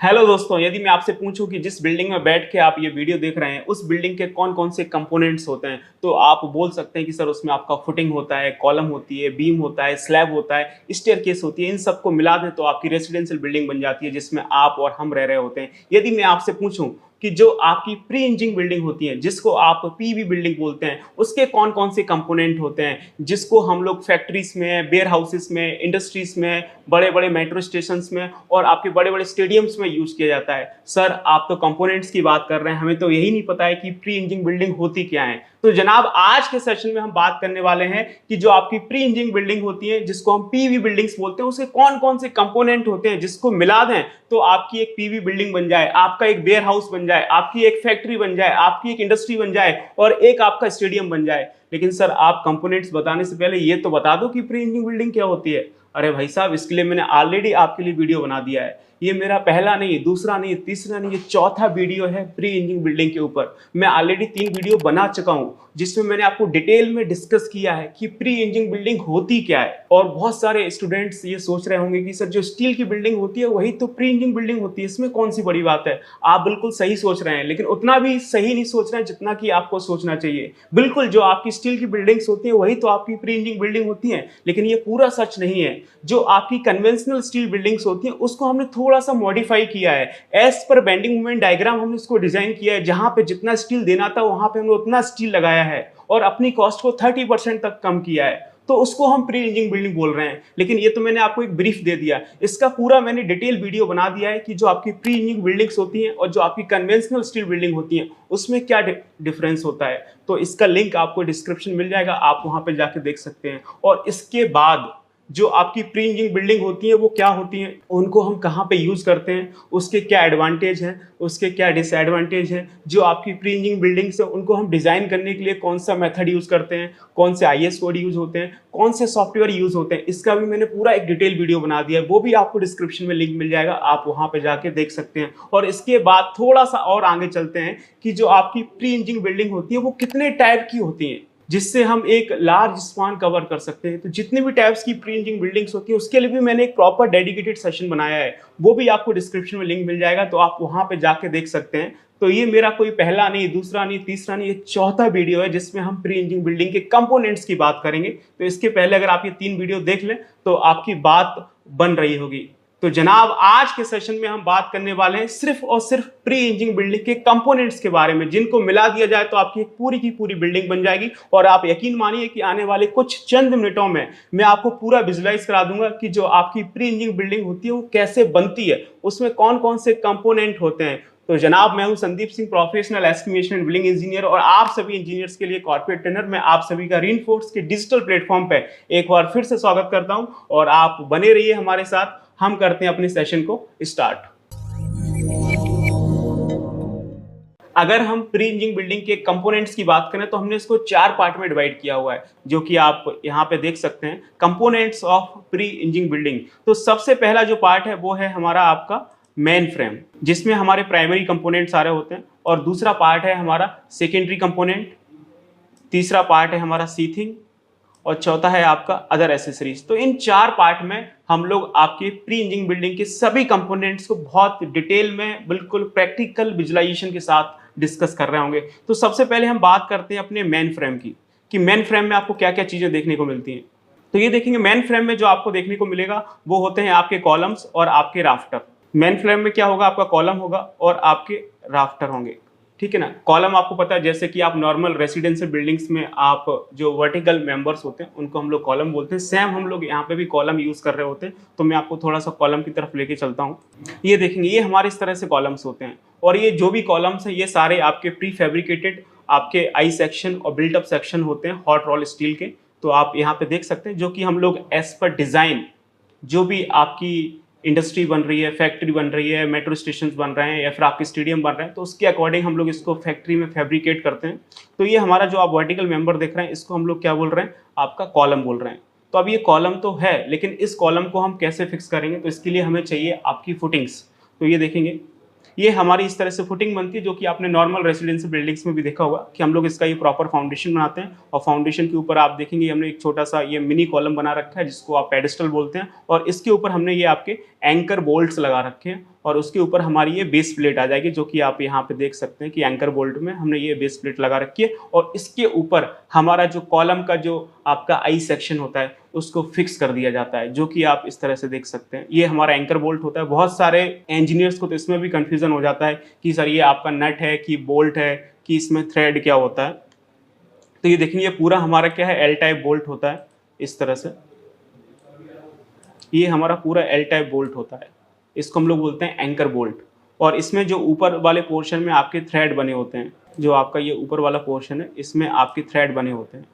Hello दोस्तों, यदि मैं आपसे पूछूं कि जिस बिल्डिंग में बैठ के आप ये वीडियो देख रहे हैं उस बिल्डिंग के कौन कौन से कंपोनेंट्स होते हैं, तो आप बोल सकते हैं कि सर उसमें आपका फुटिंग होता है, कॉलम होती है, बीम होता है, स्लैब होता है, स्टेयरकेस होती है। इन सबको मिला दें तो आपकी रेसिडेंशियल बिल्डिंग बन जाती है जिसमें आप और हम रह रहे होते हैं। यदि मैं आपसे पूछूं कि जो आपकी प्री इंजीनियरिंग बिल्डिंग होती है जिसको आप पीवी बिल्डिंग बोलते हैं, उसके कौन कौन से कंपोनेंट होते हैं जिसको हम लोग फैक्ट्रीज में, वेयर हाउसेस में, इंडस्ट्रीज में, बड़े बड़े मेट्रो स्टेशन में और आपके बड़े बड़े स्टेडियम्स में यूज किया जाता है। सर आप तो कंपोनेंट्स की बात कर रहे हैं, हमें तो यही नहीं पता है कि प्री इंजीनियरिंग बिल्डिंग होती क्या है। तो जनाब आज के सेशन में हम बात करने वाले हैं कि जो आपकी प्री इंजीनियरिंग बिल्डिंग होती है जिसको हम पीवी बिल्डिंग्स बोलते हैं, उसके कौन कौन से कंपोनेंट होते हैं जिसको मिला दें तो आपकी एक पीवी बिल्डिंग बन जाए, आपका एक वेयर हाउस बन जाए, आपकी एक फैक्ट्री बन जाए, आपकी एक इंडस्ट्री बन जाए और एक आपका स्टेडियम बन जाए। लेकिन सर आप कंपोनेंट्स बताने से पहले ये तो बता दो कि प्री इंजीनियरिंग बिल्डिंग क्या होती है। अरे भाई साहब, इसके लिए मैंने ऑलरेडी आपके लिए वीडियो बना दिया है। ये मेरा पहला नहीं, दूसरा नहीं, तीसरा नहीं, ये चौथा वीडियो है प्री इंजीनियरिंग बिल्डिंग के ऊपर। मैं ऑलरेडी 3 वीडियो बना चुका हूं जिसमें मैंने आपको डिटेल में डिस्कस किया है कि प्री इंजीनियरिंग बिल्डिंग होती क्या है। और बहुत सारे स्टूडेंट्स ये सोच रहे होंगे कि सर जो स्टील की बिल्डिंग होती है वही तो प्री इंजीनियरिंग बिल्डिंग होती है, इसमें कौन सी बड़ी बात है। आप बिल्कुल सही सोच रहे हैं, लेकिन उतना भी सही नहीं सोच रहे हैं जितना कि आपको सोचना चाहिए। बिल्कुल जो आपकी स्टील की बिल्डिंग्स होती है वही तो आपकी प्री इंजीनियरिंग बिल्डिंग होती है, लेकिन ये पूरा सच नहीं है। जो आपकी कन्वेंशनल स्टील बिल्डिंग्स होती हैं उसको हमने थोड़ा सा मॉडिफाई किया है। एज पर बेंडिंग मोमेंट डायग्राम हमने इसको डिजाइन किया है, जहां पे जितना स्टील देना था वहां पे हमने उतना स्टील लगाया है और अपनी कॉस्ट को 30% तक कम किया है। तो उसको हम प्री इंजीनियरिंग बिल्डिंग बोल रहे हैं। लेकिन ये तो मैंने आपको एक ब्रीफ दे दिया, इसका पूरा मैंने डिटेल वीडियो बना दिया है कि जो आपकी प्री इंजीनियरिंग बिल्डिंग्स होती हैं और जो आपकी कन्वेंशनल स्टील बिल्डिंग होती हैं उसमें क्या डिफरेंस होता है। तो इसका लिंक आपको डिस्क्रिप्शन मिल जाएगा, आप वहां पर जाके देख सकते हैं। और इसके बाद जो आपकी प्री इंजीनियरिंग बिल्डिंग होती है वो क्या होती हैं, उनको हम कहाँ पे यूज करते हैं, उसके क्या एडवांटेज हैं, उसके क्या डिसएडवांटेज हैं। जो आपकी प्री इंजीनियरिंग बिल्डिंग्स है उनको हम डिजाइन करने के लिए कौन सा मेथड यूज करते हैं, कौन से आईएस कोड यूज होते हैं, कौन से सॉफ्टवेयर यूज होते हैं, इसका भी मैंने पूरा एक डिटेल वीडियो बना दिया है। वो भी आपको डिस्क्रिप्शन में लिंक मिल जाएगा, आप वहां पे जाके देख सकते हैं। और इसके बाद थोड़ा सा और आगे चलते हैं कि जो आपकी प्री इंजीनियरिंग बिल्डिंग होती है वो कितने टाइप की होती है जिससे हम एक लार्ज स्पान कवर कर सकते हैं। तो जितने भी टाइप्स की प्री इंजीनियरिंग बिल्डिंग्स होती है उसके लिए भी मैंने एक प्रॉपर डेडिकेटेड सेशन बनाया है, वो भी आपको डिस्क्रिप्शन में लिंक मिल जाएगा, तो आप वहां पे जाके देख सकते हैं। तो ये मेरा कोई पहला नहीं, दूसरा नहीं, तीसरा नहीं, ये चौथा वीडियो है जिसमें हम प्री इंजीनियरिंग बिल्डिंग के कंपोनेंट्स की बात करेंगे। तो इसके पहले अगर आप ये 3 वीडियो देख लें तो आपकी बात बन रही होगी। तो जनाब आज के सेशन में हम बात करने वाले हैं सिर्फ और सिर्फ प्री इंजीनियरिंग बिल्डिंग के कंपोनेंट्स के बारे में, जिनको मिला दिया जाए तो आपकी पूरी की पूरी बिल्डिंग बन जाएगी। और आप यकीन मानिए कि आने वाले कुछ चंद मिनटों में मैं आपको पूरा विजुलाइज करा दूंगा कि जो आपकी प्री इंजीनियरिंग बिल्डिंग होती है वो कैसे बनती है, उसमें कौन कौन से कंपोनेंट होते हैं। तो जनाब मैं हूं Sandeep Singh, professional estimation and building engineer, और आप सभी इंजीनियर्स के लिए कॉर्पोरेट ट्रेनर। मैं आप सभी का रीइंफोर्स के डिजिटल प्लेटफॉर्म पे एक बार फिर से स्वागत करता हूं और आप बने रहिए हमारे साथ। हम करते हैं अपने सेशन को स्टार्ट। अगर हम प्री इंजीनियरिंग बिल्डिंग के कंपोनेंट्स की बात करें तो हमने इसको 4 पार्ट में डिवाइड किया हुआ है, जो कि आप यहाँ पे देख सकते हैं, components of pre engineering building. तो सबसे पहला जो पार्ट है वो है हमारा आपका मेन फ्रेम, जिसमें हमारे प्राइमरी कंपोनेंट सारे होते हैं। और दूसरा पार्ट है हमारा सेकेंडरी कंपोनेंट, तीसरा पार्ट है हमारा सीथिंग, और चौथा है आपका अदर एसेसरीज। तो इन 4 पार्ट में हम लोग आपके प्री इंजीनियरिंग बिल्डिंग के सभी कंपोनेंट्स को बहुत डिटेल में, बिल्कुल प्रैक्टिकल विजुलाइजेशन के साथ डिस्कस कर रहे होंगे। तो सबसे पहले हम बात करते हैं अपने मेन फ्रेम की, कि मेन फ्रेम में आपको क्या क्या चीजें देखने को मिलती हैं। तो ये देखेंगे मेन फ्रेम में जो आपको देखने को मिलेगा वो होते हैं आपके कॉलम्स और आपके राफ्टर। मेन फ्रेम में क्या होगा, आपका कॉलम होगा और आपके राफ्टर होंगे, ठीक है ना। कॉलम आपको पता है, जैसे कि आप नॉर्मल रेसिडेंशियल बिल्डिंग्स में आप जो वर्टिकल मेंबर्स होते हैं उनको हम लोग कॉलम बोलते हैं। सेम हम लोग यहाँ पे भी कॉलम यूज कर रहे होते हैं। तो मैं आपको थोड़ा सा कॉलम की तरफ लेके चलता हूँ। ये देखेंगे, ये हमारे इस तरह से कॉलम्स होते हैं, और ये जो भी कॉलम्स हैं ये सारे आपके प्री फैब्रिकेटेड आपके आई सेक्शन और बिल्टअप सेक्शन होते हैं हॉट रोल स्टील के। तो आप यहाँ पे देख सकते हैं, जो कि हम लोग एज पर डिजाइन, जो भी आपकी इंडस्ट्री बन रही है, फैक्ट्री बन रही है, मेट्रो स्टेशन बन रहे हैं या फिर आपके स्टेडियम बन रहे हैं, तो उसके अकॉर्डिंग हम लोग इसको फैक्ट्री में फैब्रिकेट करते हैं। तो ये हमारा जो आप वर्टिकल मेंबर देख रहे हैं इसको हम लोग क्या बोल रहे हैं, आपका कॉलम बोल रहे हैं। तो अब ये कॉलम तो है, लेकिन इस कॉलम को हम कैसे फिक्स करेंगे, तो इसके लिए हमें चाहिए आपकी फुटिंग्स। तो ये देखेंगे, ये हमारी इस तरह से फुटिंग बनती है, जो कि आपने नॉर्मल रेसिडेंशियल बिल्डिंग्स में भी देखा होगा कि हम लोग इसका ये प्रॉपर फाउंडेशन बनाते हैं। और फाउंडेशन के ऊपर आप देखेंगे हमने एक छोटा सा ये मिनी कॉलम बना रखा है जिसको आप पेडिस्टल बोलते हैं, और इसके ऊपर हमने ये आपके एंकर बोल्ट्स लगा रखे हैं। और उसके ऊपर हमारी ये बेस प्लेट आ जाएगी, जो कि आप यहाँ पे देख सकते हैं कि एंकर बोल्ट में हमने ये बेस प्लेट लगा रखी है। और इसके ऊपर हमारा जो कॉलम का जो आपका आई सेक्शन होता है उसको फिक्स कर दिया जाता है, जो कि आप इस तरह से देख सकते हैं। ये हमारा एंकर बोल्ट होता है। बहुत सारे इंजीनियर्स को तो इसमें भी कंफ्यूजन हो जाता है कि सर ये आपका नट है कि बोल्ट है कि इसमें थ्रेड क्या होता है। तो ये देखिए, ये पूरा हमारा क्या है, एल टाइप बोल्ट होता है इस तरह से। ये हमारा पूरा एल टाइप बोल्ट होता है, इसको हम लोग बोलते हैं एंकर बोल्ट। और इसमें जो ऊपर वाले पोर्शन में आपके थ्रेड बने होते हैं, जो आपका ये ऊपर वाला पोर्शन है इसमें आपके थ्रेड बने होते हैं,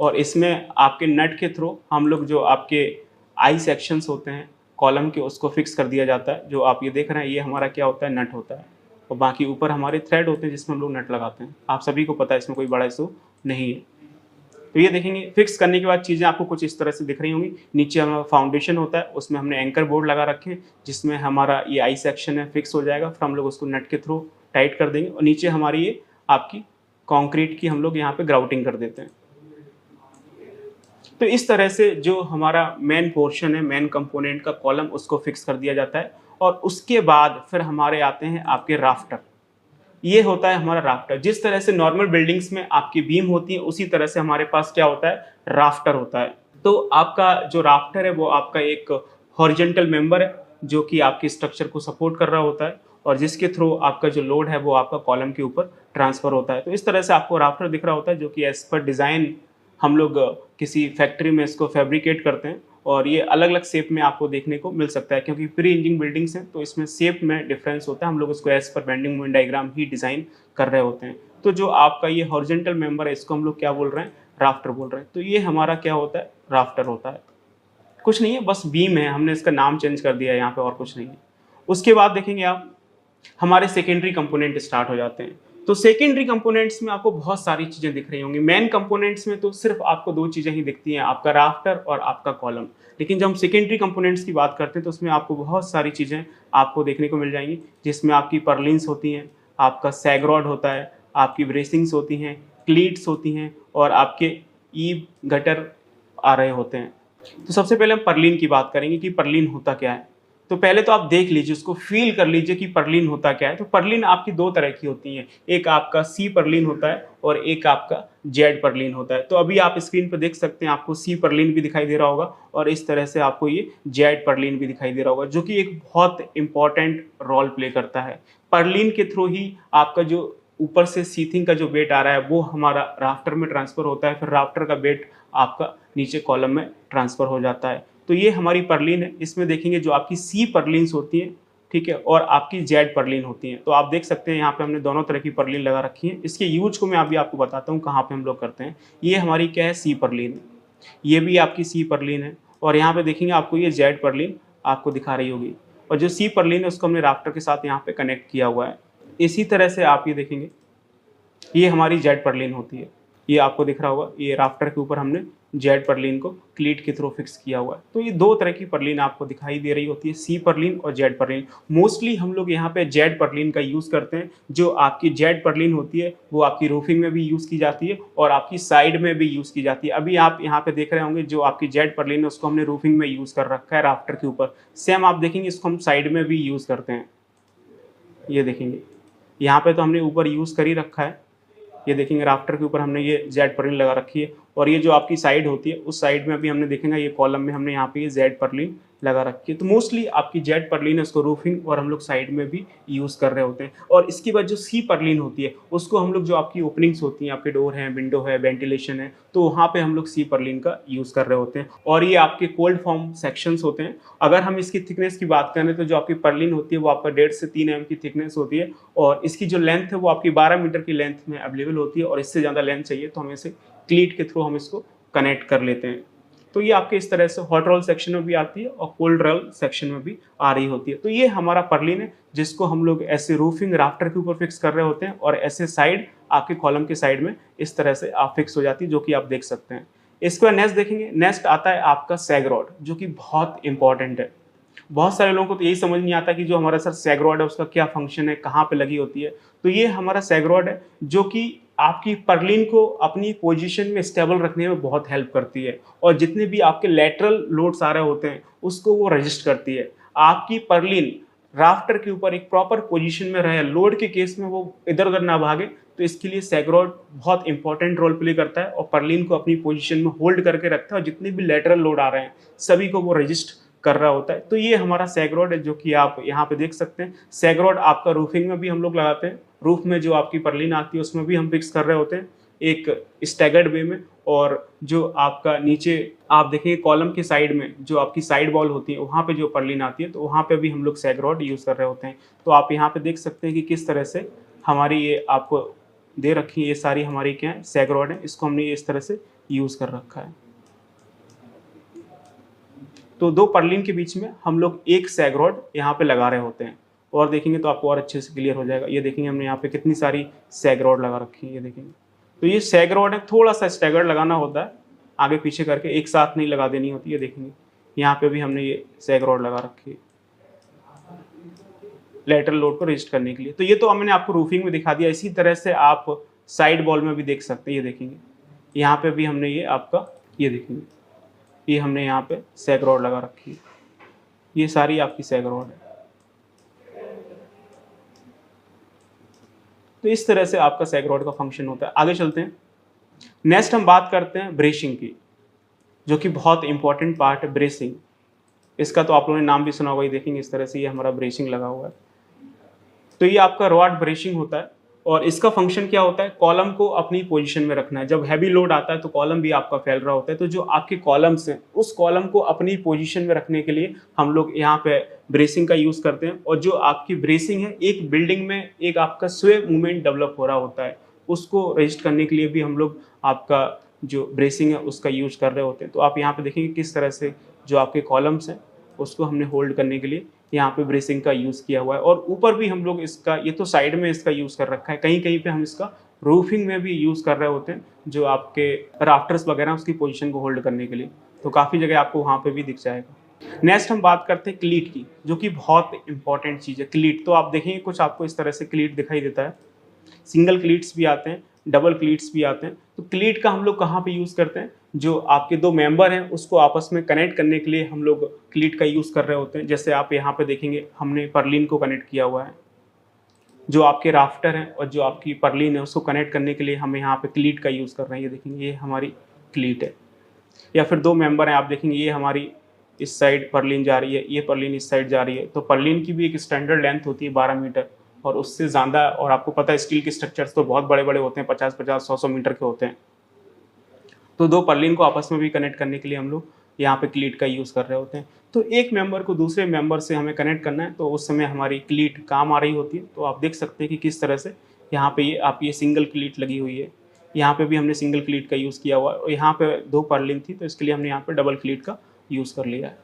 और इसमें आपके नट के थ्रू हम लोग जो आपके आई सेक्शंस होते हैं कॉलम के उसको फिक्स कर दिया जाता है। जो आप ये देख रहे हैं ये हमारा क्या होता है, नट होता है। और बाकी ऊपर हमारे थ्रेड होते हैं जिसमें हम लोग नट लगाते हैं। आप सभी को पता है, इसमें कोई बड़ा इशू नहीं है। तो ये देखेंगे, फिक्स करने के बाद चीज़ें आपको कुछ इस तरह से दिख रही होंगी। नीचे हमारा फाउंडेशन होता है, उसमें हमने एंकर बोर्ड लगा रखे हैं जिसमें हमारा ये आई सेक्शन है फिक्स हो जाएगा। फिर हम लोग उसको नट के थ्रू टाइट कर देंगे और नीचे हमारी ये आपकी कंक्रीट की हम लोग यहाँ पे ग्राउटिंग कर देते हैं। तो इस तरह से जो हमारा मेन पोर्शन है, मेन कंपोनेंट का कॉलम, उसको फिक्स कर दिया जाता है। और उसके बाद फिर हमारे आते हैं आपके राफ्टर। ये होता है हमारा राफ्टर। जिस तरह से नॉर्मल बिल्डिंग्स में आपकी बीम होती है उसी तरह से हमारे पास क्या होता है, राफ्टर होता है। तो आपका जो राफ्टर है वो आपका एक हॉरिजॉन्टल मेंबर है जो कि आपके स्ट्रक्चर को सपोर्ट कर रहा होता है, और जिसके थ्रू आपका जो लोड है वो आपका कॉलम के ऊपर ट्रांसफर होता है। तो इस तरह से आपको राफ्टर दिख रहा होता है, जो कि एज पर डिज़ाइन हम लोग किसी फैक्ट्री में इसको फैब्रिकेट करते हैं। और ये अलग अलग शेप में आपको देखने को मिल सकता है, क्योंकि प्री इंजीनियरिंग बिल्डिंग्स हैं तो इसमें शेप में डिफरेंस होता है। हम लोग उसको एज पर बेंडिंग मोमेंट डायग्राम ही डिज़ाइन कर रहे होते हैं। तो जो आपका ये हॉरिजॉन्टल मेंबर है इसको हम लोग क्या बोल रहे हैं, राफ्टर बोल रहे हैं। तो ये हमारा क्या होता है, राफ्टर होता है। कुछ नहीं है, बस बीम है, हमने इसका नाम चेंज कर दिया है यहाँ पे, और कुछ नहीं है। उसके बाद देखेंगे आप, हमारे सेकेंडरी कंपोनेंट स्टार्ट हो जाते हैं। तो सेकेंडरी कंपोनेंट्स में आपको बहुत सारी चीज़ें दिख रही होंगी। मेन कंपोनेंट्स में तो सिर्फ आपको दो चीज़ें ही दिखती हैं, आपका राफ्टर और आपका कॉलम। लेकिन जब हम सेकेंडरी कंपोनेंट्स की बात करते हैं तो उसमें आपको बहुत सारी चीज़ें आपको देखने को मिल जाएंगी, जिसमें आपकी पर्लिन्स होती हैं, आपका सैगरॉड होता है, आपकी ब्रेसिंग्स होती हैं, क्लीट्स होती हैं, और आपके ईव गटर आ रहे होते हैं। तो सबसे पहले हम पर्लिन की बात करेंगे कि पर्लिन होता क्या है। तो पहले तो आप देख लीजिए, उसको फील कर लीजिए कि पर्लिन होता क्या है। तो पर्लिन आपकी दो तरह की होती हैं, एक आपका सी पर्लिन होता है और एक आपका जेड पर्लिन होता है। तो अभी आप स्क्रीन पर देख सकते हैं, आपको सी पर्लिन भी दिखाई दे रहा होगा और इस तरह से आपको ये जेड पर्लिन भी दिखाई दे रहा होगा, जो कि एक बहुत इंपॉर्टेंट रोल प्ले करता है। पर्लिन के थ्रू ही आपका जो ऊपर से सीथिंग का जो वेट आ रहा है वो हमारा राफ्टर में ट्रांसफर होता है, फिर राफ्टर का वेट आपका नीचे कॉलम में ट्रांसफर हो जाता है। तो ये हमारी पर्लिन है। इसमें देखेंगे जो आपकी सी पर्लिन्स होती हैं, ठीक है, और आपकी जेड पर्लिन होती हैं। तो आप देख सकते हैं यहाँ पे हमने दोनों तरह की पर्लिन लगा रखी है। इसके यूज को मैं अभी आपको बताता हूँ कहाँ पे हम लोग करते हैं। ये हमारी क्या है, सी पर्लिन है, ये भी आपकी सी पर्लिन है, और यहाँ पे देखेंगे आपको ये जेड पर्लिन आपको दिखा रही होगी। और जो सी पर्लिन है उसको हमने राफ्टर के साथ यहाँ पे कनेक्ट किया हुआ है। इसी तरह से आप ये देखेंगे, ये हमारी जेड पर्लिन होती है। ये आपको दिख रहा होगा, ये राफ्टर के ऊपर हमने जेड पर्लिन को क्लीट के थ्रू फिक्स किया हुआ है। तो ये दो तरह की पर्लिन आपको दिखाई दे रही होती है, सी पर्लिन और जेड पर्लिन। मोस्टली हम लोग यहाँ पे जेड पर्लिन का यूज़ करते हैं। जो आपकी जेड पर्लिन होती है वो आपकी रूफिंग में भी यूज़ की जाती है और आपकी साइड में भी यूज़ की जाती है। अभी आप यहाँ पे देख रहे होंगे जो आपकी जेड पर्लिन है उसको हमने रूफिंग में यूज़ कर रखा है राफ्टर के ऊपर। सेम आप देखेंगे इसको हम साइड में भी यूज़ करते हैं। ये देखेंगे यहाँ पे तो हमने ऊपर यूज़ कर ही रखा है। ये देखेंगे राफ्टर के ऊपर हमने ये जेड पर्लिन लगा रखी है, और ये जो आपकी साइड होती है उस साइड में भी हमने देखेंगे ये कॉलम में हमने यहाँ पे ये जेड पर्लिन लगा रखी है। तो मोस्टली आपकी जेड पर्लिन है उसको रूफिंग और हम लोग साइड में भी यूज़ कर रहे होते हैं। और इसके बाद जो सी पर्लिन होती है उसको हम लोग जो आपकी ओपनिंग्स होती हैं, आपके डोर हैं, विंडो है, वेंटिलेशन है, तो वहाँ पे हम लोग सी पर्लिन का यूज़ कर रहे होते हैं। और ये आपके कोल्ड फॉर्म सेक्शंस होते हैं। अगर हम इसकी थिकनेस की बात करें तो जो आपकी पर्लिन होती है वो आपका 1.5 से 3 mm की थिकनेस होती है, और इसकी जो लेंथ है वो आपकी 12 मीटर की लेंथ में अवेलेबल होती है। और इससे ज़्यादा लेंथ चाहिए तो हम इसे क्लीट के थ्रू हम इसको कनेक्ट कर लेते हैं। तो ये आपके इस तरह से हॉट रोल सेक्शन में भी आती है और कोल्ड रोल सेक्शन में भी आ रही होती है। तो ये हमारा पर्लिन है जिसको हम लोग ऐसे रूफिंग राफ्टर के ऊपर फिक्स कर रहे होते हैं, और ऐसे साइड आपके कॉलम के साइड में इस तरह से आप फिक्स हो जाती है, जो कि आप देख सकते हैं। इसके बाद नेक्स्ट देखेंगे, नेक्स्ट आता है आपका सैग रॉड, जो कि बहुत इंपॉर्टेंट है। बहुत सारे लोगों को तो यही समझ नहीं आता कि जो हमारा सर सैग रॉड है उसका क्या फंक्शन है, कहाँ पे लगी होती है। तो ये हमारा सैग रॉड है जो कि आपकी पर्लिन को अपनी पोजीशन में स्टेबल रखने में बहुत हेल्प करती है, और जितने भी आपके लैटरल लोड्स आ रहे होते हैं उसको वो रजिस्ट करती है। आपकी पर्लिन राफ्टर के ऊपर एक प्रॉपर पोजीशन में रहे, लोड के केस में वो इधर उधर ना भागे, तो इसके लिए सैगरॉड बहुत इंपॉर्टेंट रोल प्ले करता है और पर्लिन को अपनी पोजीशन में होल्ड करके रखता है और जितने भी लेटरल लोड आ रहे हैं सभी को वो रजिस्ट कर रहा होता है। तो ये हमारा सैगरॉड है जो कि आप यहाँ पे देख सकते हैं। सैगरॉड आपका रूफिंग में भी हम लोग लगाते हैं, रूफ में जो आपकी पर्लिन आती है उसमें भी हम फिक्स कर रहे होते हैं एक स्टैगर्ड वे में। और जो आपका नीचे आप देखेंगे कॉलम के साइड में जो आपकी साइड वॉल होती है वहाँ पे जो पर्लिन आती है तो वहाँ पे भी हम लोग सैगरॉड यूज़ कर रहे होते हैं। तो आप यहाँ पे देख सकते हैं कि किस तरह से हमारी ये आपको दे रखी है, ये सारी हमारी क्या है सैगरॉड है, इसको हमने इस तरह से यूज़ कर रखा है। तो दो पर्लिन के बीच में हम लोग एक सैगरॉड यहाँ पे लगा रहे होते हैं और देखेंगे तो आपको और अच्छे से क्लियर हो जाएगा। ये देखेंगे हमने यहाँ पे कितनी सारी सैगरॉड लगा रखी है, ये देखेंगे। तो ये सैगरॉड है, थोड़ा सा स्टैगर्ड लगाना होता है, आगे पीछे करके एक साथ नहीं लगा देनी होती है। देखेंगे यहाँ पे भी हमने ये सैगरॉड लगा रखी है लेटरल लोड को रजिस्ट करने के लिए। तो ये तो हमने आपको रूफिंग में दिखा दिया। इसी तरह से आप साइड वॉल में भी देख सकते हैं, ये देखेंगे यहाँ पे भी हमने ये आपका ये देखेंगे ये हमने यहाँ पे सैगरॉड लगा रखी है, ये सारी आपकी सैगरॉड है। तो इस तरह से आपका सैगरॉड का फंक्शन होता है। आगे चलते हैं, नेक्स्ट हम बात करते हैं ब्रेसिंग की, जो कि बहुत इंपॉर्टेंट पार्ट है ब्रेसिंग। इसका तो आप लोगों ने नाम भी सुना होगा, ये देखेंगे इस तरह से ये हमारा ब्रेसिंग लगा हुआ है। तो ये आपका रॉड ब्रेसिंग होता है और इसका फंक्शन क्या होता है, कॉलम को अपनी पोजीशन में रखना है। जब हैवी लोड आता है तो कॉलम भी आपका फैल रहा होता है, तो जो आपके कॉलम्स हैं उस कॉलम को अपनी पोजीशन में रखने के लिए हम लोग यहाँ पे ब्रेसिंग का यूज़ करते हैं। और जो आपकी ब्रेसिंग है, एक बिल्डिंग में एक आपका स्वे मूवमेंट डेवलप हो रहा होता है, उसको रजिस्ट करने के लिए भी हम लोग आपका जो ब्रेसिंग है उसका यूज कर रहे होते हैं। तो आप यहाँ पे देखेंगे किस तरह से जो आपके कॉलम्स हैं उसको हमने होल्ड करने के लिए यहाँ पे ब्रेसिंग का यूज़ किया हुआ है। और ऊपर भी हम लोग इसका, ये तो साइड में इसका यूज़ कर रखा है, कहीं कहीं पे हम इसका रूफिंग में भी यूज़ कर रहे होते हैं, जो आपके राफ्टर्स वगैरह उसकी पोजीशन को होल्ड करने के लिए। तो काफ़ी जगह आपको वहाँ पे भी दिख जाएगा। नेक्स्ट हम बात करते हैं क्लीट की, जो कि बहुत इंपॉर्टेंट चीज़ है क्लीट। तो आप देखेंगे कुछ आपको इस तरह से क्लीट दिखाई देता है, सिंगल क्लीट्स भी आते हैं, डबल क्लीट्स भी आते हैं। तो क्लीट का हम लोग कहाँ पे यूज़ करते हैं, जो आपके दो मेंबर हैं उसको आपस में कनेक्ट करने के लिए हम लोग क्लीट का यूज़ कर रहे होते हैं। जैसे आप यहाँ पे देखेंगे हमने पर्लिन को कनेक्ट किया हुआ है, जो आपके राफ्टर हैं और जो आपकी पर्लिन है उसको कनेक्ट करने के लिए हम यहाँ पे क्लीट का यूज़ कर रहे हैं। ये देखेंगे ये हमारी क्लीट है। या फिर दो मेंबर हैं, आप देखेंगे ये हमारी इस साइड पर्लिन जा रही है, ये पर्लिन इस साइड जा रही है। तो पर्लिन की भी एक स्टैंडर्ड लेंथ होती है 12 मीटर और उससे ज़्यादा, और आपको पता है स्टील के स्ट्रक्चर्स तो बहुत बड़े बड़े होते हैं, 50-50, 100-100 मीटर के होते हैं। तो दो पर्लिन को आपस में भी कनेक्ट करने के लिए हम लोग यहाँ पे क्लीट का यूज़ कर रहे होते हैं। तो एक मेंबर को दूसरे मेंबर से हमें कनेक्ट करना है तो उस समय हमारी क्लीट काम आ रही होती है। तो आप देख सकते हैं कि किस तरह से यहाँ पे ये सिंगल क्लीट लगी हुई है, यहाँ पे भी हमने सिंगल क्लीट का यूज़ किया हुआ है और यहाँ पे दो पर्लिन थी तो इसके लिए हमने यहाँ पे डबल क्लीट का यूज़ कर लिया है।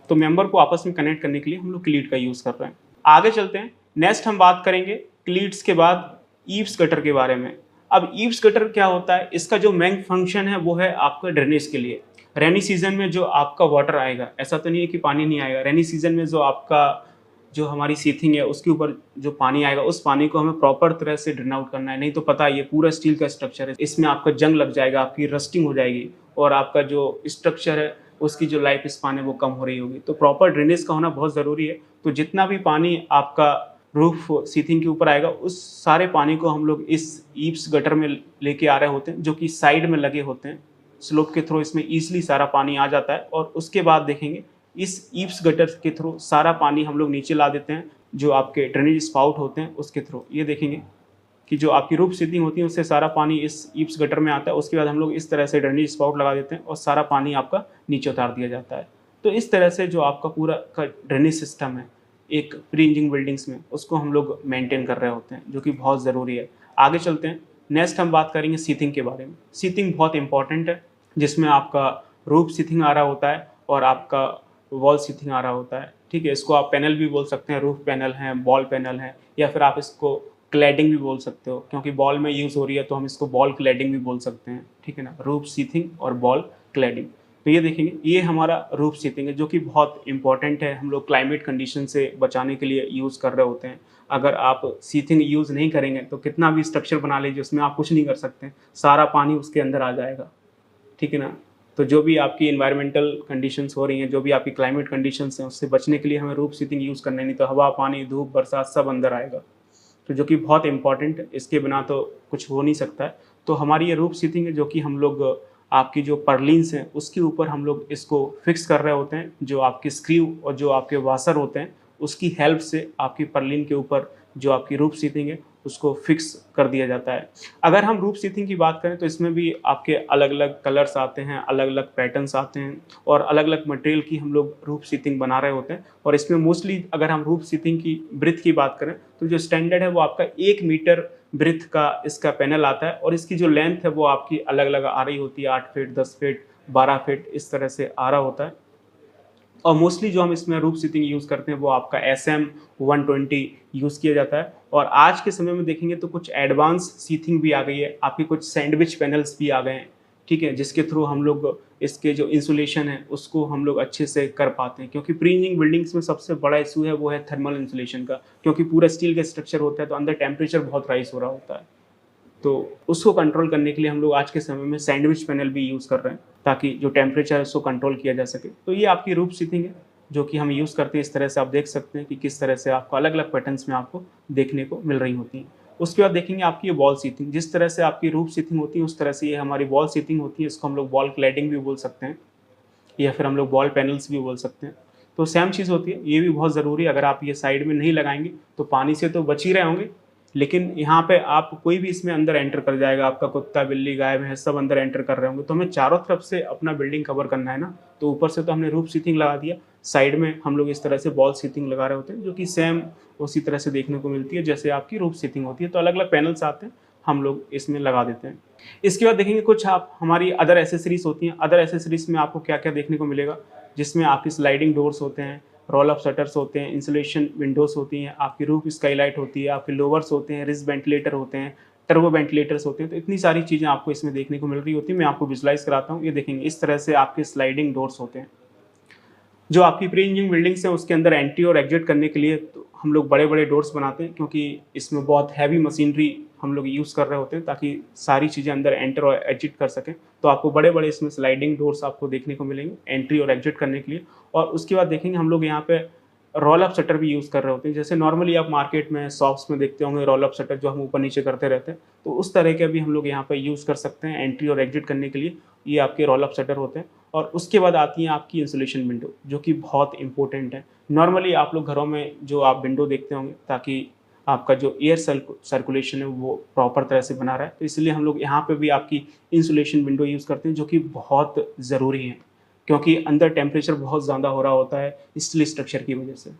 तो मेंबर को आपस में कनेक्ट करने के लिए हम लोग क्लीट का यूज़ कर रहे हैं। आगे चलते हैं, नेक्स्ट हम बात करेंगे क्लीट्स के बाद ईव्स गटर के बारे में। अब ईव्स गटर क्या होता है, इसका जो मेन फंक्शन है वो है आपका ड्रेनेज के लिए। रेनी सीजन में जो आपका वाटर आएगा, ऐसा तो नहीं है कि पानी नहीं आएगा, रेनी सीजन में जो आपका जो हमारी सीथिंग है उसके ऊपर जो पानी आएगा उस पानी को हमें प्रॉपर तरह से ड्रेन आउट करना है। नहीं तो पता है ये पूरा स्टील का स्ट्रक्चर है, इसमें आपका जंग लग जाएगा, आपकी रस्टिंग हो जाएगी और आपका जो स्ट्रक्चर है उसकी जो लाइफ स्पान है वो कम हो रही होगी। तो प्रॉपर ड्रेनेज का होना बहुत ज़रूरी है। तो जितना भी पानी आपका रूफ सीथिंग के ऊपर आएगा उस सारे पानी को हम लोग इस ईव्स गटर में लेके आ रहे होते हैं, जो कि साइड में लगे होते हैं। स्लोप के थ्रू इसमें ईजिली सारा पानी आ जाता है और उसके बाद देखेंगे इस ईव्स गटर के थ्रू सारा पानी हम लोग नीचे ला देते हैं, जो आपके ड्रेनेज स्पाउट होते हैं उसके थ्रू। ये देखेंगे कि जो आपकी रूफ सीथिंग होती है उससे सारा पानी इस ईव्स गटर में आता है। उसके बाद हम लोग इस तरह से ड्रेनेज स्पाउट लगा देते हैं और सारा पानी आपका नीचे उतार दिया जाता है। तो इस तरह से जो आपका पूरा का ड्रेनेज सिस्टम है एक प्री इंजीनियरिंग बिल्डिंग्स में, उसको हम लोग मेंटेन कर रहे होते हैं, जो कि बहुत ज़रूरी है। आगे चलते हैं, नेक्स्ट हम बात करेंगे सीथिंग के बारे में। सीथिंग बहुत इंपॉर्टेंट है, जिसमें आपका रूफ सीथिंग आ रहा होता है और आपका वॉल सीथिंग आ रहा होता है। ठीक है, इसको आप पैनल भी बोल सकते हैं, रूफ पैनल है, बॉल पैनल है, या फिर आप इसको क्लैडिंग भी बोल सकते हो, क्योंकि बॉल में यूज़ हो रही है तो हम इसको बॉल क्लैडिंग भी बोल सकते हैं। ठीक है ना, रूफ सीथिंग और बॉल क्लैडिंग। तो ये देखेंगे ये हमारा रूफ सीथिंग है, जो कि बहुत इंपॉर्टेंट है, हम लोग क्लाइमेट कंडीशन से बचाने के लिए यूज़ कर रहे होते हैं। अगर आप सीथिंग यूज़ नहीं करेंगे तो कितना भी स्ट्रक्चर बना लीजिए उसमें आप कुछ नहीं कर सकते, सारा पानी उसके अंदर आ जाएगा। ठीक है ना, तो जो भी आपकी एनवायरमेंटल कंडीशंस हो रही हैं, जो भी आपकी क्लाइमेट कंडीशंस हैं, उससे बचने के लिए हमें रूफ सीथिंग यूज़ करना है, नहीं तो हवा, पानी, धूप, बरसात सब अंदर आएगा। तो जो कि बहुत इम्पॉर्टेंट है, इसके बिना तो कुछ हो नहीं सकता है। तो हमारी ये रूफ सीथिंग है जो कि हम लोग आपकी जो पर्लिन्स हैं उसके ऊपर हम लोग इसको फिक्स कर रहे होते हैं। जो आपके स्क्रू और जो आपके वाशर होते हैं उसकी हेल्प से आपकी पर्लिन के ऊपर जो आपकी रूफ सीथिंग है उसको फिक्स कर दिया जाता है। अगर हम रूफ सीथिंग की बात करें तो इसमें भी आपके अलग-अलग कलर्स आते हैं, अलग-अलग पैटर्न्स आते हैं और अलग-अलग मटेरियल की हम लोग रूफ सीथिंग बना रहे होते हैं। और इसमें मोस्टली अगर हम रूफ सीथिंग की ब्रेड्थ की बात करें तो जो स्टैंडर्ड है वो आपका 1 मीटर ब्रेड्थ का इसका पैनल आता है और इसकी जो लेंथ है वो आपकी अलग-अलग आ रही होती है, 8 फीट, 10 फीट, 12 फीट इस तरह से आ रहा होता है। और मोस्टली जो हम इसमें रूफ सीथिंग यूज़ करते हैं वो आपका SM 120 यूज़ किया जाता है। और आज के समय में देखेंगे तो कुछ एडवांस सीथिंग भी आ गई है, आपके कुछ सैंडविच पैनल्स भी आ गए हैं, ठीक है, जिसके थ्रू हम लोग इसके जो इंसुलेशन है उसको हम लोग अच्छे से कर पाते हैं। क्योंकि प्री इंजीनियरिंग बिल्डिंग्स में सबसे बड़ा इशू है वो है थर्मल इंसुलेशन का, क्योंकि पूरा स्टील का स्ट्रक्चर होता है तो अंदर टेम्परेचर बहुत राइज हो रहा होता है। तो उसको कंट्रोल करने के लिए हम लोग आज के समय में सैंडविच पैनल भी यूज़ कर रहे हैं ताकि जो टेम्परेचर है उसको कंट्रोल किया जा सके। तो ये आपकी रूफ सीथिंग है जो कि हम यूज़ करते हैं। इस तरह से आप देख सकते हैं कि किस तरह से आपको अलग-अलग पैटर्न्स में आपको देखने को मिल रही होती हैं। उसके बाद देखेंगे आपकी ये वॉल सीथिंग, जिस तरह से आपकी रूफ सीथिंग होती है उस तरह से ये हमारी वॉल सीथिंग होती है। इसको हम लोग वॉल क्लैडिंग भी बोल सकते हैं या फिर हम लोग वॉल पैनल्स भी बोल सकते हैं। तो सेम चीज़ होती है, ये भी बहुत ज़रूरी है। अगर आप ये साइड में नहीं लगाएंगे तो पानी से तो बच ही रहे होंगे, लेकिन यहाँ पे आप कोई भी इसमें अंदर एंटर कर जाएगा, आपका कुत्ता, बिल्ली, गाय, भैंस सब अंदर एंटर कर रहे होंगे। तो हमें चारों तरफ से अपना बिल्डिंग कवर करना है ना, तो ऊपर से तो हमने रूफ सीथिंग लगा दिया, साइड में हम लोग इस तरह से वॉल सीथिंग लगा रहे होते हैं जो कि सेम उसी तरह से देखने को मिलती है जैसे आपकी रूफ सीथिंग होती है। तो अलग अलग पैनल्स आते हैं, हम लोग इसमें लगा देते हैं। इसके बाद देखेंगे कुछ आप हमारी अदर एसेसरीज होती हैं। अदर एसेसरीज में आपको क्या क्या देखने को मिलेगा, जिसमें आपकी स्लाइडिंग डोर्स होते हैं, रोल अप शटर्स होते हैं, इंसुलेशन विंडोज होती हैं, आपकी रूफ स्काईलाइट होती है, आपके लोवर्स होते हैं, रिज वेंटिलेटर होते हैं, टर्बो वेंटिलेटर्स होते हैं। तो इतनी सारी चीज़ें आपको इसमें देखने को मिल रही होती है। मैं आपको विजुलाइज कराता हूँ। ये देखेंगे इस तरह से आपके स्लाइडिंग डोर्स होते हैं। जो आपकी प्री इंजीनियरिंग बिल्डिंग्स हैं उसके अंदर एंट्री और एग्जिट करने के लिए तो हम लोग बड़े बड़े डोर्स बनाते हैं, क्योंकि इसमें बहुत हैवी मशीनरी हम लोग यूज़ कर रहे होते हैं ताकि सारी चीज़ें अंदर एंटर और एग्जिट कर सकें। तो आपको बड़े बड़े इसमें स्लाइडिंग डोर्स आपको देखने को मिलेंगे एंट्री और एग्जिट करने के लिए। और उसके बाद देखेंगे हम लोग यहाँ पे रोल अप शटर भी यूज़ कर रहे होते हैं। जैसे नॉर्मली आप मार्केट में शॉप्स में देखते होंगे रोल अप शटर जो हम ऊपर नीचे करते रहते हैं, तो उस तरह के भी हम लोग यहाँ पे यूज़ कर सकते हैं एंट्री और एग्जिट करने के लिए। ये आपके रोल अप शटर होते हैं। और उसके बाद आती हैं आपकी इंसुलेशन विंडो, जो कि बहुत इंपॉर्टेंट है। नॉर्मली आप लोग घरों में जो आप विंडो देखते होंगे ताकि आपका जो एयर सर्कुलेशन है वो प्रॉपर तरह से बना रहा है, तो इसलिए हम लोग यहाँ पे भी आपकी इंसुलेशन विंडो यूज़ करते हैं, जो कि बहुत ज़रूरी है क्योंकि अंदर टेम्परेचर बहुत ज़्यादा हो रहा होता है स्टील स्ट्रक्चर की वजह से।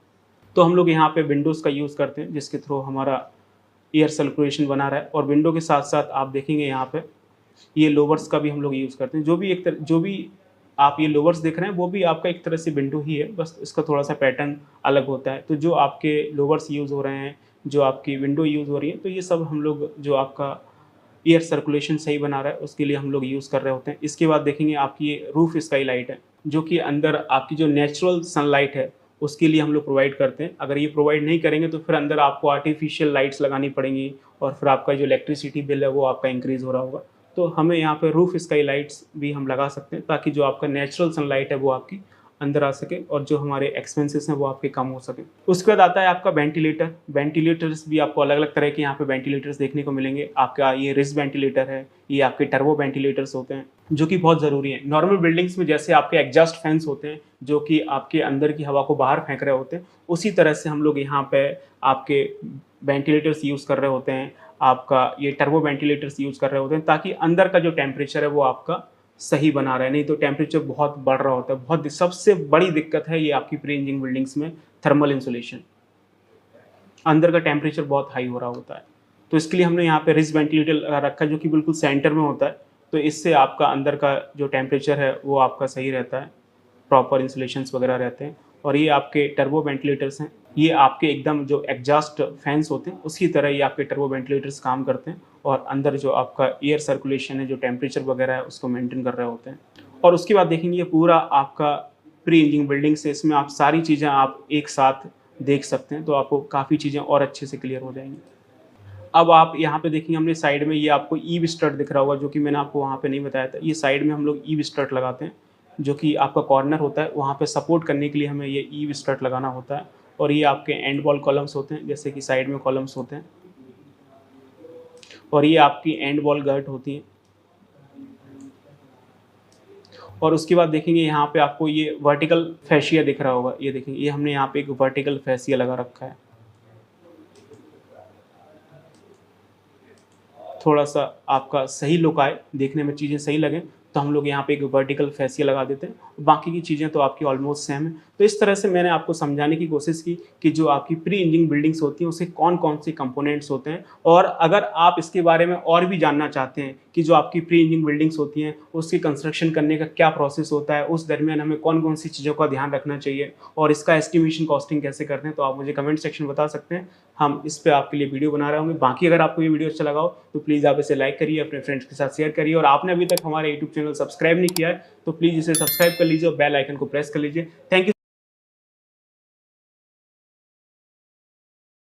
तो हम लोग यहाँ पे विंडोज़ का यूज़ करते हैं जिसके थ्रू हमारा एयर सर्कुलेशन बना रहा है। और विंडो के साथ साथ आप देखेंगे यहाँ पे ये लोवर्स का भी हम लोग यूज़ करते हैं। जो भी आप ये लोवर्स देख रहे हैं वो भी आपका एक तरह से विंडो ही है, बस इसका थोड़ा सा पैटर्न अलग होता है। तो जो आपके लोवर्स यूज़ हो रहे हैं, जो आपकी विंडो यूज़ हो रही है, तो ये सब हम लोग जो आपका एयर सर्कुलेशन सही बना रहा है उसके लिए हम लोग यूज़ कर रहे होते हैं। इसके बाद देखेंगे आपकी ये रूफ स्काई लाइट है, जो कि अंदर आपकी जो नेचुरल सनलाइट है उसके लिए हम लोग प्रोवाइड करते हैं। अगर ये प्रोवाइड नहीं करेंगे तो फिर अंदर आपको आर्टिफिशियल लाइट्स लगानी पड़ेंगी और फिर आपका जो इलेक्ट्रिसिटी बिल है वो आपका इंक्रीज़ हो रहा होगा। तो हमें यहाँ पे रूफ स्काई लाइट्स भी हम लगा सकते हैं ताकि जो आपका नेचुरल सनलाइट है वो आपकी अंदर आ सके और जो हमारे एक्सपेंसेस हैं वो आपके कम हो सके। उसके बाद आता है आपका वेंटिलेटर। वेंटिलेटर्स भी आपको अलग अलग तरह के यहाँ पे वेंटिलेटर्स देखने को मिलेंगे। आपका ये रिज वेंटिलेटर है, ये आपके टर्बो वेंटिलेटर्स होते हैं जो कि बहुत ज़रूरी है। नॉर्मल बिल्डिंग्स में जैसे आपके एग्जॉस्ट फैंस होते हैं जो कि आपके अंदर की हवा को बाहर फेंक रहे होते हैं, उसी तरह से हम लोग यहाँ पे आपके वेंटिलेटर्स यूज़ कर रहे होते हैं। आपका ये टर्बो वेंटिलेटर्स यूज़ कर रहे होते हैं ताकि अंदर का जो टेम्परेचर है वो आपका सही बना रहा है, नहीं तो टेम्परेचर बहुत बढ़ रहा होता है। बहुत सबसे बड़ी दिक्कत है ये आपकी प्री इंजीनियरिंग बिल्डिंग्स में थर्मल इंसुलेशन, अंदर का टेम्परेचर बहुत हाई हो रहा होता है। तो इसके लिए हमने यहाँ पे रिज वेंटिलेटर लगा रखा है जो कि बिल्कुल सेंटर में होता है। तो इससे आपका अंदर का जो टेम्परेचर है वो आपका सही रहता है, प्रॉपर इंसुलेशंस वगैरह रहते हैं। और ये आपके टर्बो वेंटिलेटर्स हैं, ये आपके एकदम जो एग्जॉस्ट फैंस होते हैं उसी तरह ये आपके टर्बो वेंटिलेटर्स काम करते हैं और अंदर जो आपका एयर सर्कुलेशन है, जो टेम्परेचर वगैरह है उसको मेंटेन कर रहे होते हैं। और उसके बाद देखेंगे ये पूरा आपका प्री इंजीनियरिंग बिल्डिंग से, इसमें आप सारी चीज़ें आप एक साथ देख सकते हैं, तो आपको काफ़ी चीज़ें और अच्छे से क्लियर हो जाएंगी। अब आप यहाँ पे देखेंगे हमने साइड में ये आपको ईव स्ट्रट दिख रहा होगा, जो कि मैंने आपको वहाँ पे नहीं बताया था। ये साइड में हम लोग ईव स्ट्रट लगाते हैं, जो कि आपका कॉर्नर होता है, वहाँ पे सपोर्ट करने के लिए हमें ये ईव स्ट्रट लगाना होता है। और ये आपके एंड वॉल कॉलम्स होते हैं, जैसे कि साइड में कॉलम्स होते हैं, और ये आपकी एंड वॉल गर्ट होती हैं। और उसके बाद देखेंगे यहाँ पे आपको ये वर्टिकल फैशिया दिख रहा होगा, ये देखेंगे ये हमने यहाँ पे एक वर्टिकल फैशिया लगा रखा है। थोड़ा-सा आपका सही लुक आए, देखने में चीज़ें सही लगें, तो हम लोग यहाँ पे एक वर्टिकल फैसिया लगा देते हैं। बाकी की चीज़ें तो आपकी ऑलमोस्ट सेम है। तो इस तरह से मैंने आपको समझाने की कोशिश की कि जो आपकी प्री इंजीनियरिंग बिल्डिंग्स होती हैं, उसके कौन-कौन से कंपोनेंट्स होते हैं। और अगर आप इसके बारे में और भी जानना चाहते हैं कि जो आपकी प्री इंजीनियरिंग बिल्डिंग्स होती हैं, उसकी कंस्ट्रक्शन करने का क्या प्रोसेस होता है, उस दरमियान हमें कौन-कौन सी चीज़ों का ध्यान रखना चाहिए और इसका एस्टिमेशन कॉस्टिंग कैसे करते हैं, तो आप मुझे कमेंट सेक्शन में बता सकते हैं। हम इस पे आपके लिए वीडियो बना रहे होंगे। बाकी अगर आपको ये वीडियो अच्छा लगा हो, तो प्लीज़ आप इसे लाइक करिए, अपने फ्रेंड्स के साथ शेयर करिए, और आपने अभी तक हमारे यूट्यूब चैनल सब्सक्राइब नहीं किया है, तो प्लीज़ इसे सब्सक्राइब कर लीजिए और बेल आइकन को प्रेस कर लीजिए। Thank you.